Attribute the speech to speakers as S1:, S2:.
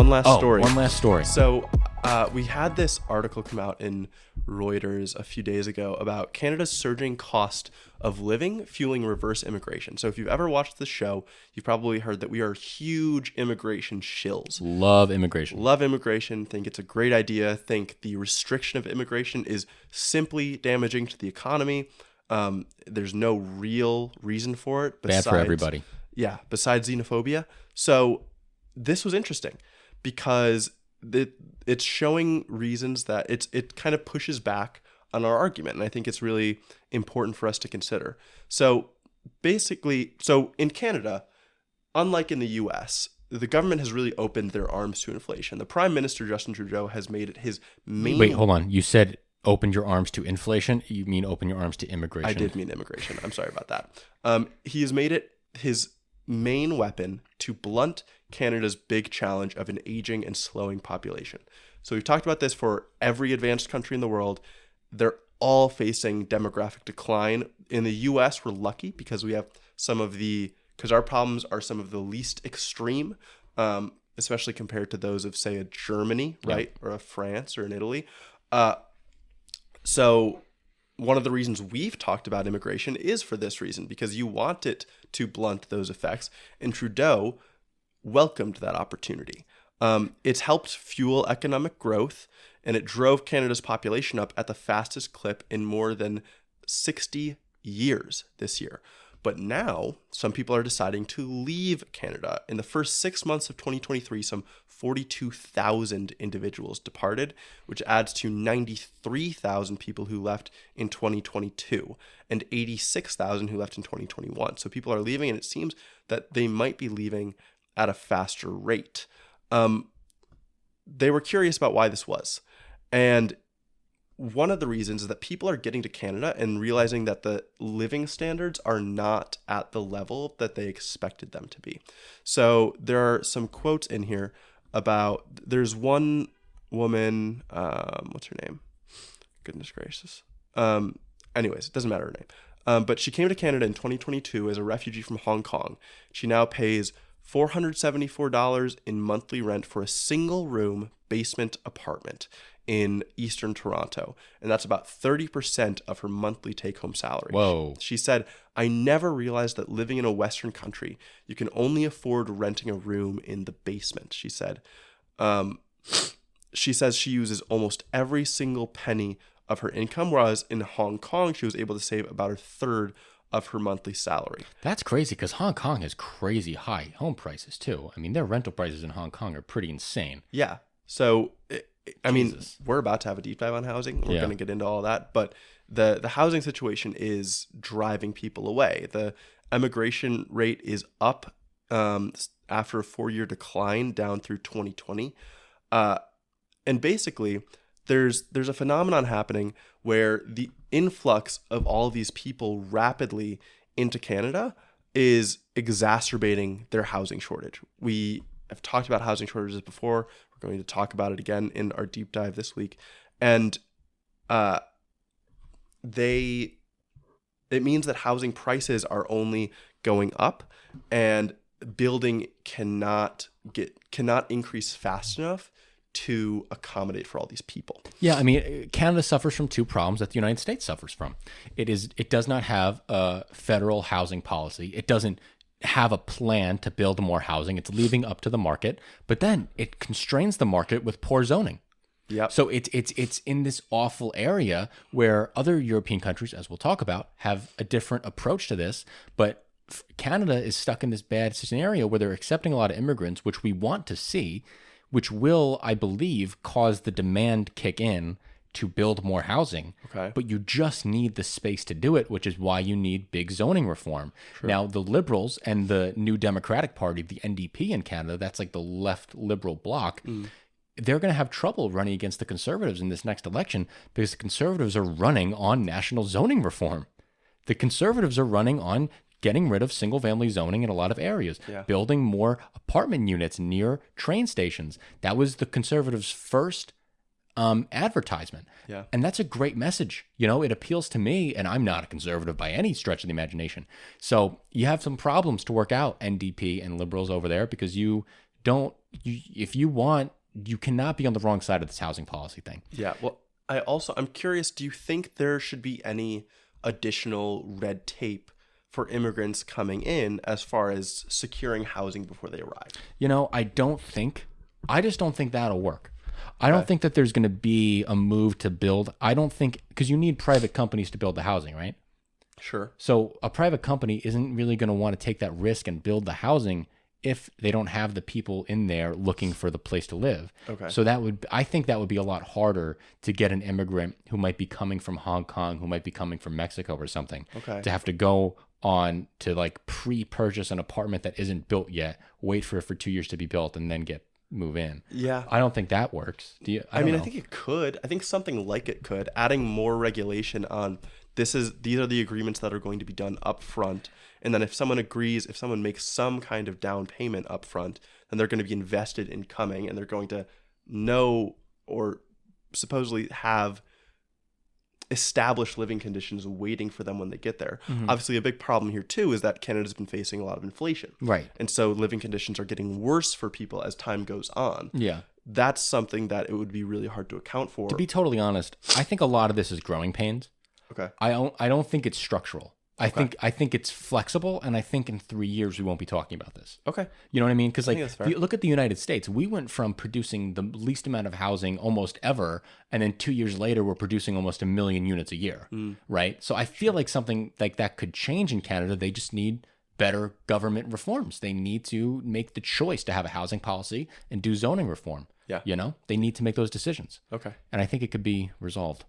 S1: one last story.
S2: One last story.
S1: So we had this article come out in Reuters a few days ago about Canada's surging cost of living fueling reverse immigration. So if you've ever watched the show, you've probably heard that we are huge immigration shills.
S2: Love immigration.
S1: Love immigration. Think it's a great idea. Think the restriction of immigration is simply damaging to the economy. There's no real reason for it.
S2: Bad for everybody.
S1: Yeah, besides xenophobia. So this was interesting because it's showing reasons that it kind of pushes back on our argument. And I think it's really important for us to consider. So basically, in Canada, unlike in the US, the government has really opened their arms to inflation. The Prime Minister, Justin Trudeau, has made it his main...
S2: Wait, hold on. You said opened your arms to inflation? You mean open your arms to immigration?
S1: I did mean immigration. I'm sorry about that. He has made it his main weapon to blunt Canada's big challenge of an aging and slowing population. So we've talked about this for every advanced country in the world. They're all facing demographic decline. In the US, we're lucky because we have because our problems are some of the least extreme, especially compared to those of, say, a Germany, right? Or a France or an Italy. So one of the reasons we've talked about immigration is for this reason, because you want it to blunt those effects. And Trudeau welcomed that opportunity. It's helped fuel economic growth, and it drove Canada's population up at the fastest clip in more than 60 years this year. But now some people are deciding to leave Canada. In the first 6 months of 2023, some 42,000 individuals departed, which adds to 93,000 people who left in 2022 and 86,000 who left in 2021. So people are leaving, and it seems that they might be leaving at a faster rate. They were curious about why this was. And one of the reasons is that people are getting to Canada and realizing that the living standards are not at the level that they expected them to be. So there are some quotes in here about, there's one woman, what's her name? Goodness gracious. Anyways, it doesn't matter her name. But she came to Canada in 2022 as a refugee from Hong Kong. She now pays $474 in monthly rent for a single room basement apartment in Eastern Toronto. And that's about 30% of her monthly take-home salary.
S2: Whoa.
S1: She said, I never realized that living in a Western country, you can only afford renting a room in the basement, she said. She says she uses almost every single penny of her income, whereas in Hong Kong, she was able to save about a third of her monthly salary.
S2: That's crazy because Hong Kong has crazy high home prices too. I mean, their rental prices in Hong Kong are pretty insane.
S1: Yeah. So, I mean, we're about to have a deep dive on housing. We're going to get into all that. But the housing situation is driving people away. The emigration rate is up after a 4-year decline down through 2020. And basically, there's a phenomenon happening where the influx of all of these people rapidly into Canada is exacerbating their housing shortage. We have talked about housing shortages before. We're going to talk about it again in our deep dive this week. And it means that housing prices are only going up, and building cannot increase fast enough to accommodate for all these people.
S2: Yeah, I mean, Canada suffers from two problems that the United States suffers from. It does not have a federal housing policy. It doesn't have a plan to build more housing. It's leaving up to the market, but then it constrains the market with poor zoning.
S1: Yeah.
S2: So it's in this awful area where other European countries, as we'll talk about, have a different approach to this, but Canada is stuck in this bad scenario where they're accepting a lot of immigrants, which we want to see, which will, I believe, cause the demand kick in to build more housing.
S1: Okay.
S2: But you just need the space to do it, which is why you need big zoning reform. True. Now, the Liberals and the New Democratic Party, the NDP in Canada, that's like the left liberal bloc, they're going to have trouble running against the Conservatives in this next election because the Conservatives are running on national zoning reform. The Conservatives are running on getting rid of single-family zoning in a lot of areas, building more apartment units near train stations. That was the Conservatives' first advertisement.
S1: Yeah.
S2: And that's a great message. You know, it appeals to me, and I'm not a conservative by any stretch of the imagination. So you have some problems to work out, NDP and Liberals over there, because you if you want, you cannot be on the wrong side of this housing policy thing.
S1: Yeah. Well, I'm curious, do you think there should be any additional red tape for immigrants coming in as far as securing housing before they arrive?
S2: I just don't think that'll work. I don't think that there's going to be a move to build. I don't think, because you need private companies to build the housing, right?
S1: Sure.
S2: So a private company isn't really going to want to take that risk and build the housing if they don't have the people in there looking for the place to live.
S1: Okay.
S2: So I think that would be a lot harder to get an immigrant who might be coming from Hong Kong, who might be coming from Mexico or something, to have to go on to like pre-purchase an apartment that isn't built yet, wait for it for 2 years to be built, and then move in.
S1: Yeah.
S2: I don't think that works. Do you? I
S1: mean, I think it could. I think something like it could. Adding more regulation on these are the agreements that are going to be done up front. And then if someone agrees, if someone makes some kind of down payment up front, then they're going to be invested in coming, and they're going to know or supposedly have established living conditions waiting for them when they get there.
S2: Mm-hmm.
S1: Obviously, a big problem here too is that Canada's been facing a lot of inflation.
S2: Right.
S1: And so living conditions are getting worse for people as time goes on.
S2: Yeah.
S1: That's something that it would be really hard to account for.
S2: To be totally honest, I think a lot of this is growing pains.
S1: Okay.
S2: I don't think it's structural. I think it's flexible, and I think in 3 years we won't be talking about this.
S1: Okay.
S2: You know what I mean? Because
S1: look
S2: at the United States, we went from producing the least amount of housing almost ever, and then 2 years later we're producing almost 1 million units a year, right? So I feel like something like that could change in Canada. They just need better government reforms. They need to make the choice to have a housing policy and do zoning reform.
S1: Yeah.
S2: They need to make those decisions.
S1: Okay.
S2: And I think it could be resolved.